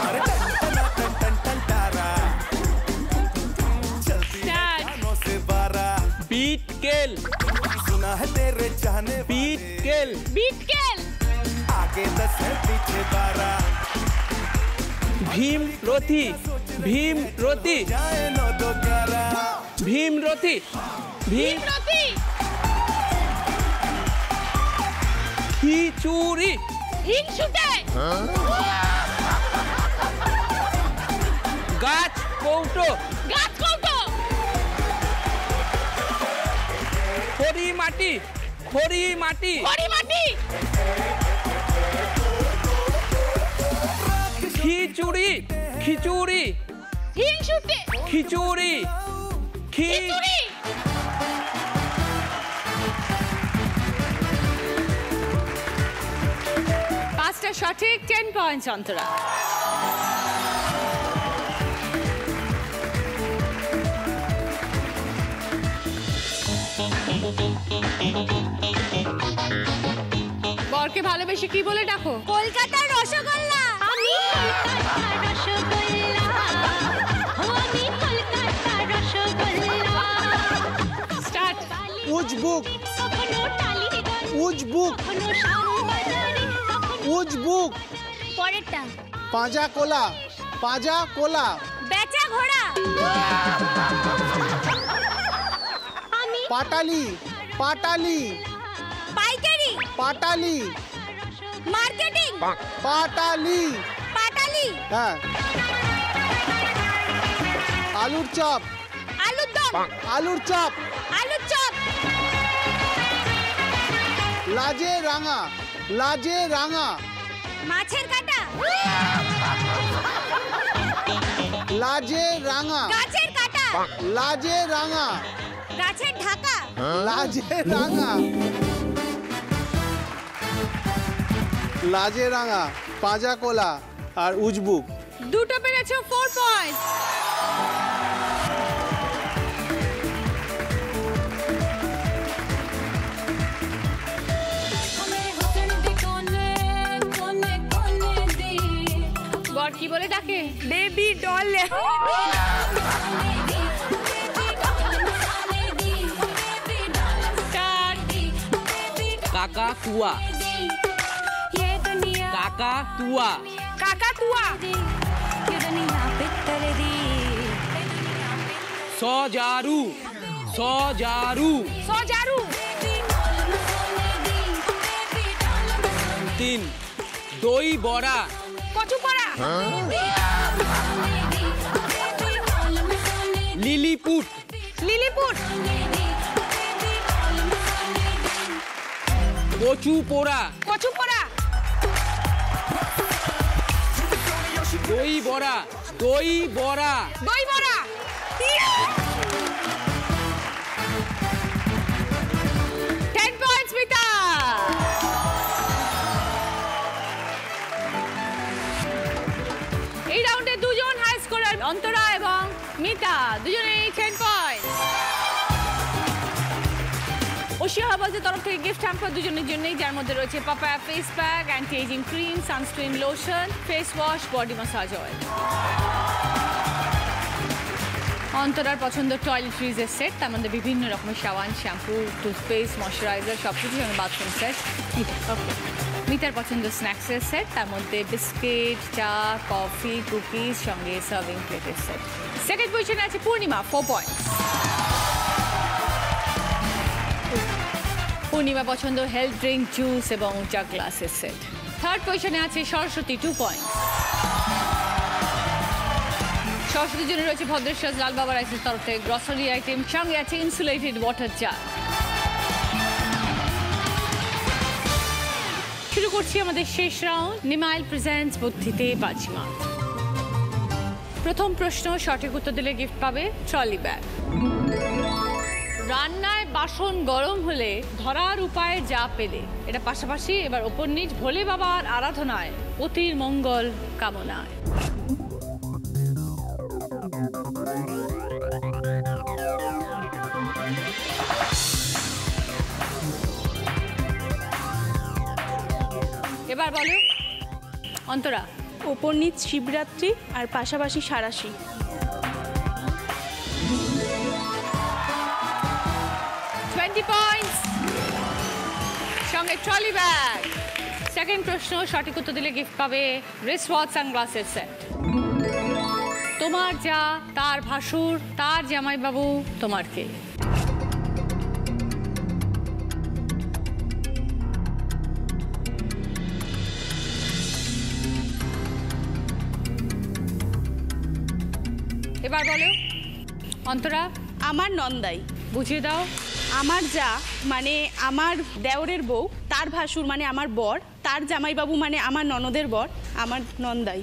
N: अरे टन टन टन टन टारा, चलती है कानों से बारा।
G: बीट केल,
N: सुना है तेरे चाहने
G: बीट केल,
A: बीट केल,
N: आगे 10 है पीछे 12।
G: भीम रोथी, भीम रोथी,
N: जाए 9 2 11।
G: भीम रोथी, भीम
A: রতি,
G: खिचुड़ी,
A: হিংসুটে,
G: गाछ कौटो,
A: গাছ কৌটো,
G: खड़ी माटी, खड़ी माटी,
A: খড়ি মাটি,
G: खिचुड़ी, खिचुड़ी,
A: হিংসুটে,
G: खिचुड़ी,
A: খিচুড়ি। 5টা সঠিক, 10 পয়েন্টস অন্তরা। বরকে ভালোবেসে কি বলে ডাকো?
D: কলকাতার রসগোল্লা।
M: আমি কলকাতার রসগোল্লা, আমি কলকাতার রসগোল্লা।
A: স্টার্ট।
F: উজবুক,
M: কখনো টালিগঞ্জ,
F: উজবুক,
M: কখনো শ্যামবাজারে, কখনো
F: উজবুক,
D: পরেরটা
F: পাঁজা কোলা, পাঁজা কোলা,
D: বেচা ঘোড়া।
M: আমি
F: পাটালি, পাটালি,
D: পাইকারি,
F: পাটালি,
D: মার্কেটিং,
F: পাটালি,
D: পাটালি,
F: হ্যাঁ, আলুর চপ,
D: আলুর দম,
F: আলুর চপ,
D: আলুর চপ,
F: লাজে রাঙা, লাজে রাঙা,
D: মাছের কাটা,
F: লাজে রাঙা,
D: গাছের কাটা,
F: লাজে রাঙা,
D: গাছের ঢাকা।
H: লাজে রাঙা, লাজে রাঙা, পাঁজা কোলা আর উজবুক।
A: দুটো পেরেছো, 4 পয়েন্ট। বর কি বলে ডাকে?
E: Baby doll.
I: কাকা তুয়া, কাকা তুয়া,
E: কাকা তুয়া।
I: সজারু, সজারু,
E: সজারু।
I: 3 দই বড়া,
E: কচু পড়া।
I: Lilliput,
E: lilliput.
I: কচু পোড়া,
E: কচু পড়া।
I: দই বড়া, দই বড়া,
E: দই বড়া।
A: 10 পয়েন্টস মিতা। এই রাউন্ডে দুজন হাই স্কোরার, অন্তরা এবং মিতা, দুজনেই 10 পয়েন্ট। ওশিয়া হার্বালসের তরফ থেকে গিফট হ্যাম্পার দুজনের জন্যই, যার মধ্যে রয়েছে papaya face pack, anti ageing cream, sunscreen lotion, face wash, body massage oil. অন্তরার পছন্দ টয়লেট্রিজের সেট, তার মধ্যে বিভিন্ন রকমের সাবান, শ্যাম্পু, টুথপেস্ট, ময়শ্চারাইজার সব কিছু, বাথরুম সেট। ওকে। মিতার পছন্দ স্ন্যাক্সের সেট, তার মধ্যে বিস্কিট, চা, কফি, কুকিজ, সঙ্গে সার্ভিং প্লেটের সেট। সেকেন্ড পজিশনে আছে পূর্ণিমা, 4 পয়েন্ট। পূর্ণিমা পছন্দ হেলথ ড্রিঙ্ক, জুস এবং চা গ্লাসের সেট। থার্ড পজিশনে আছে সরস্বতী, 2 পয়েন্ট। সরস্বতীর জন্য রয়েছে ভদ্রেশ্বর লাল বাবা রাইসের তরফ থেকে গ্রসারি আইটেম, সঙ্গে আছে ইনসুলেটেড ওয়াটার জার। শুরু করছি আমাদের শেষ রাউন্ড, নিমাইল প্রেজেন্টস বুদ্ধিতে বাজিমাত। প্রথম প্রশ্ন, সঠিক উত্তর দিলে গিফট পাবে ট্রলি ব্যাগ। রান্নায় বাসন গরম হলে ধরার উপায় যা পেলে, এটা পাশাপাশি এবার ওপর নিচ ভোলে বাবার আরাধনায়, পতির মঙ্গল কামনায়। এবার বলো অন্তরা।
C: ওপর নিচ শিবরাত্রি আর পাশাপাশি সারাশি।
A: 20 পয়েন্টস, সঙ্গে ট্রলি ব্যাগ। সেকেন্ড প্রশ্ন, সঠিক উত্তর দিলে গিফট পাবে রিস্ট ওয়াচ সানগ্লাসের সেট। তোমার যা, তার ভাসুর, তার জামাইবাবু, তোমার কে? এবার বলো অন্তরা।
C: আমার নন্দাই।
A: বুঝিয়ে দাও।
C: আমার যা মানে আমার দেওরের বউ, তার ভাসুর মানে আমার বর, তার জামাইবাবু মানে আমার ননদের বর, আমার নন্দাই।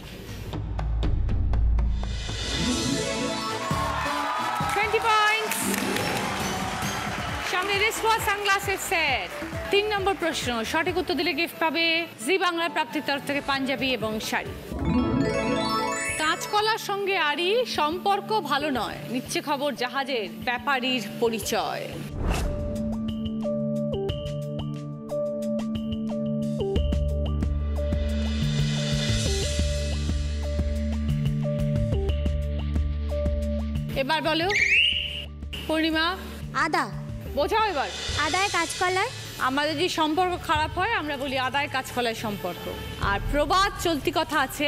A: 20 পয়েন্টস, সঙ্গে রিস্ট ওয়াচ সানগ্লাসের সেট। 3 নম্বর প্রশ্ন, সঠিক উত্তর দিলে গিফট পাবে জি বাংলার প্রাপ্তির তরফ থেকে পাঞ্জাবি এবং শাড়ি। কাঁচকলার সঙ্গে আড়ি, সম্পর্ক ভালো নয়, নিচ্ছে খবর জাহাজের ব্যাপারীর পরিচয়। এবার বলো পূর্ণিমা।
D: আদা।
A: বোঝাও এবার।
D: আদায় কাঁচকলায়।
A: আমাদের যদি সম্পর্ক খারাপ হয় আমরা বলি আদায় কাঁচকলায় সম্পর্ক। আর প্রবাদ চলতি কথা আছে,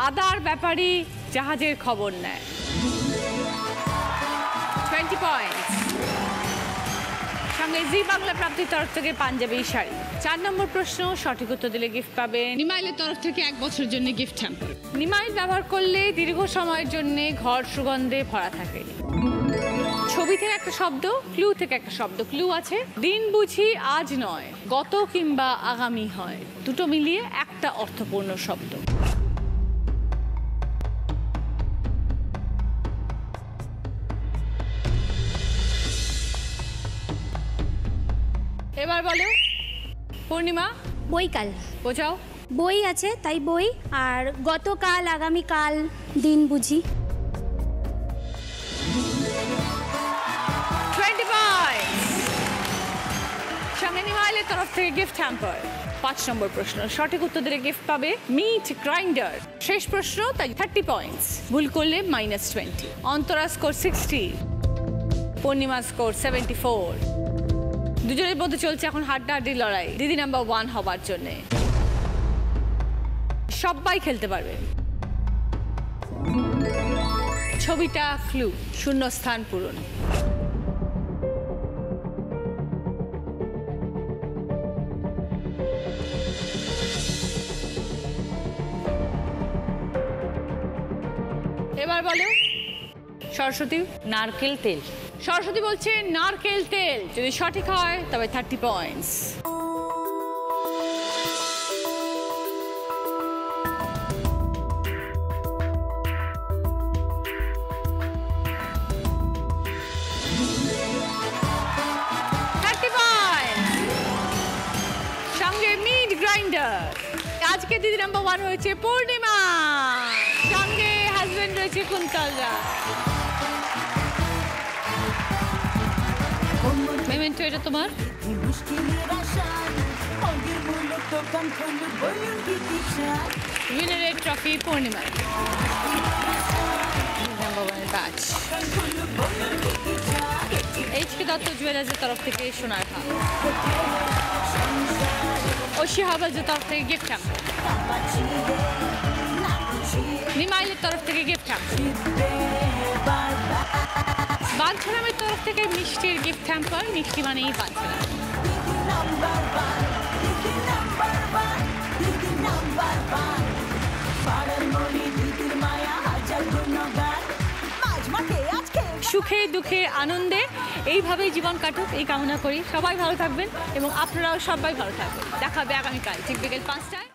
A: আদার ব্যাপারী জাহাজের খবর নেয়। 20 পয়েন্টস, সঙ্গে জি বাংলা প্রাপ্তির তরফ থেকে পাঞ্জাবি শাড়ি। 4 নম্বর প্রশ্ন, সঠিক উত্তর দিলে গিফট পাবে নিমাইলের তরফ থেকে 1 বছরের জন্য গিফট হ্যাম্পার। নিমাইল ব্যবহার করলে দীর্ঘ সময়ের জন্য ঘর সুগন্ধে ভরা থাকে। ছবি থেকে একটা শব্দ, ক্লু থেকে একটা শব্দ। ক্লু আছে দিন বুঝি আজ নয়, গত কিংবা আগামী হয়, দুটো মিলিয়ে একটা অর্থপূর্ণ শব্দ। এবার বলো পূর্ণিমা।
D: বইকাল।
A: বোঝাও।
D: বই আছে তাই বই, আর গতকাল আগামীকাল দিন বুঝি।
A: 25 সঙ্গে নিমাইলের তরফ থেকে গিফট হ্যাম্পার। 5 নম্বর প্রশ্ন সঠিক উত্তর দিলে গিফট পাবে মিট গ্রাইন্ডার। শেষ প্রশ্ন তাই 30 পয়েন্টস, ভুল করলে -20। অন্তরা স্কোর 60, পূর্ণিমা স্কোর 74। দুজনের মধ্যে চলছে এখন হাড্ডাহাড্ডি লড়াই দিদি নাম্বার 1 হবার জন্য। সবাই খেলতে পারবে। ছবিটা ফ্লু, শূন্যস্থান পূরণ। এবার বলো সরস্বতী।
B: নারকেল তেল।
A: সরস্বতী বলছে নারকেল তেল, যদি সঠিক হয় তবে 30 পয়েন্টস। সঙ্গে মিট গ্রাইন্ডার। আজকে দিদি নাম্বার 1 হয়েছে পূর্ণিমা, সঙ্গে হাজবেন্ড রয়েছে কুন্তলরা। মেমেন্টো এটা তোমার। উইনারের trophy Purnima. Number 1 batch. HK Dutta জুয়েলার্সের তরফ থেকে সোনার হার। ঐশী হাবাজের তরফ থেকে গিফট হ্যাম্পার। নিমাইলের তরফ থেকে গিফট হ্যাম্পার। বাঞ্ছারামের তরফ থেকে মিষ্টির গিফট হ্যাম্পার। মিষ্টি মানেই বাঞ্ছারাম। সুখে দুঃখে আনন্দে এইভাবেই জীবন কাটুক এই কামনা করি। সবাই ভালো থাকবেন এবং আপনারাও সবাই ভালো থাকবেন। দেখা হবে আগামীকাল ঠিক বিকেল 5টায়।